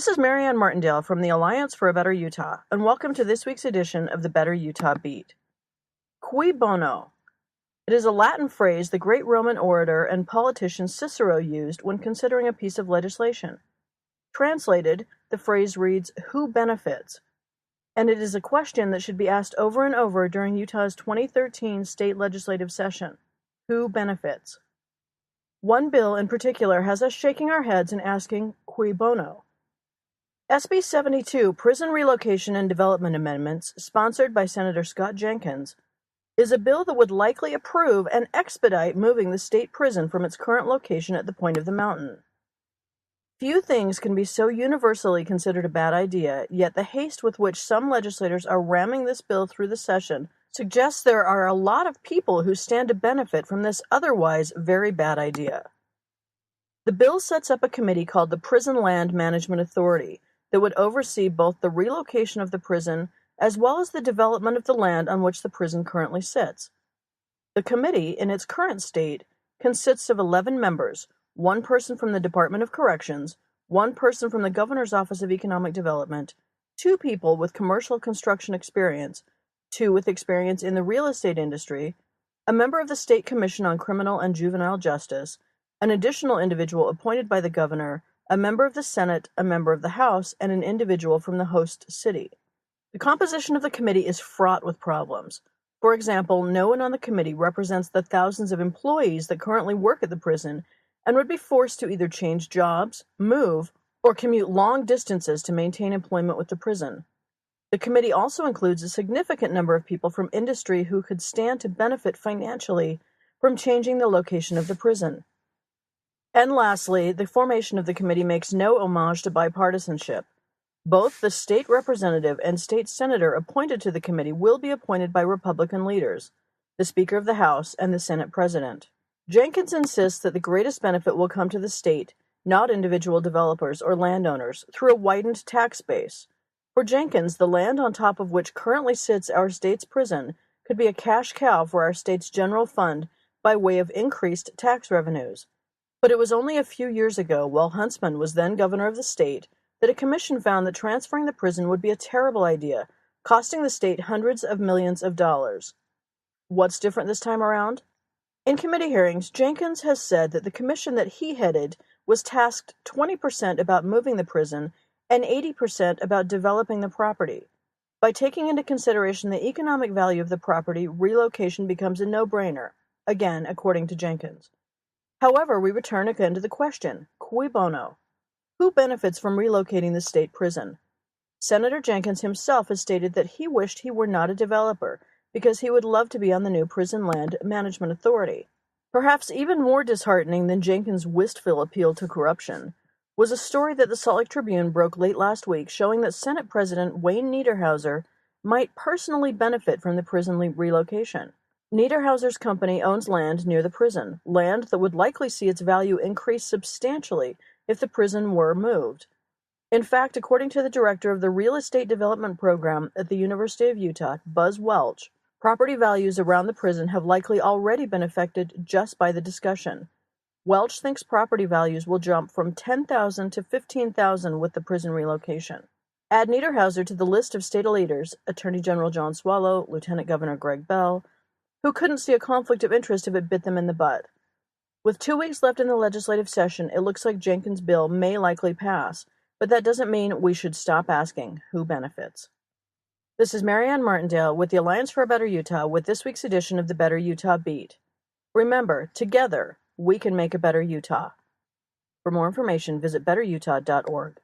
This is Maryann Martindale from the Alliance for a Better Utah, and welcome to this week's edition of the Better Utah Beat. Cui bono? It is a Latin phrase the great Roman orator and politician Cicero used when considering a piece of legislation. Translated, the phrase reads, "Who benefits?" And it is a question that should be asked over and over during Utah's 2013 state legislative session. Who benefits? One bill in particular has us shaking our heads and asking, cui bono? SB 72, Prison Relocation and Development Amendments, sponsored by Senator Scott Jenkins, is a bill that would likely approve and expedite moving the state prison from its current location at the point of the mountain. Few things can be so universally considered a bad idea, yet the haste with which some legislators are ramming this bill through the session suggests there are a lot of people who stand to benefit from this otherwise very bad idea. The bill sets up a committee called the Prison Land Management Authority that would oversee both the relocation of the prison as well as the development of the land on which the prison currently sits. The committee, in its current state, consists of 11 members, one person from the Department of Corrections, one person from the Governor's Office of Economic Development, two people with commercial construction experience, two with experience in the real estate industry, a member of the State Commission on Criminal and Juvenile Justice, an additional individual appointed by the Governor, a member of the Senate, a member of the House, and an individual from the host city. The composition of the committee is fraught with problems. For example, no one on the committee represents the thousands of employees that currently work at the prison and would be forced to either change jobs, move, or commute long distances to maintain employment with the prison. The committee also includes a significant number of people from industry who could stand to benefit financially from changing the location of the prison. And lastly, the formation of the committee makes no homage to bipartisanship. Both the state representative and state senator appointed to the committee will be appointed by Republican leaders, the Speaker of the House and the Senate President. Jenkins insists that the greatest benefit will come to the state, not individual developers or landowners, through a widened tax base. For Jenkins, the land on top of which currently sits our state's prison could be a cash cow for our state's general fund by way of increased tax revenues. But it was only a few years ago, while Huntsman was then governor of the state, that a commission found that transferring the prison would be a terrible idea, costing the state hundreds of millions of dollars. What's different this time around? In committee hearings, Jenkins has said that the commission that he headed was tasked 20% about moving the prison and 80% about developing the property. By taking into consideration the economic value of the property, relocation becomes a no-brainer, again, according to Jenkins. However, we return again to the question, cui bono? Who benefits from relocating the state prison? Senator Jenkins himself has stated that he wished he were not a developer because he would love to be on the new Prison Land Management Authority. Perhaps even more disheartening than Jenkins' wistful appeal to corruption was a story that the Salt Lake Tribune broke late last week showing that Senate President Wayne Niederhauser might personally benefit from the prison relocation. Niederhauser's company owns land near the prison, land that would likely see its value increase substantially if the prison were moved. In fact, according to the director of the Real Estate Development Program at the University of Utah, Buzz Welch, property values around the prison have likely already been affected just by the discussion. Welch thinks property values will jump from $10,000 to $15,000 with the prison relocation. Add Niederhauser to the list of state leaders, Attorney General John Swallow, Lieutenant Governor Greg Bell, who couldn't see a conflict of interest if it bit them in the butt. With 2 weeks left in the legislative session, it looks like Jenkins' bill may likely pass, but that doesn't mean we should stop asking who benefits. This is Maryann Martindale with the Alliance for a Better Utah with this week's edition of the Better Utah Beat. Remember, together, we can make a better Utah. For more information, visit betterutah.org.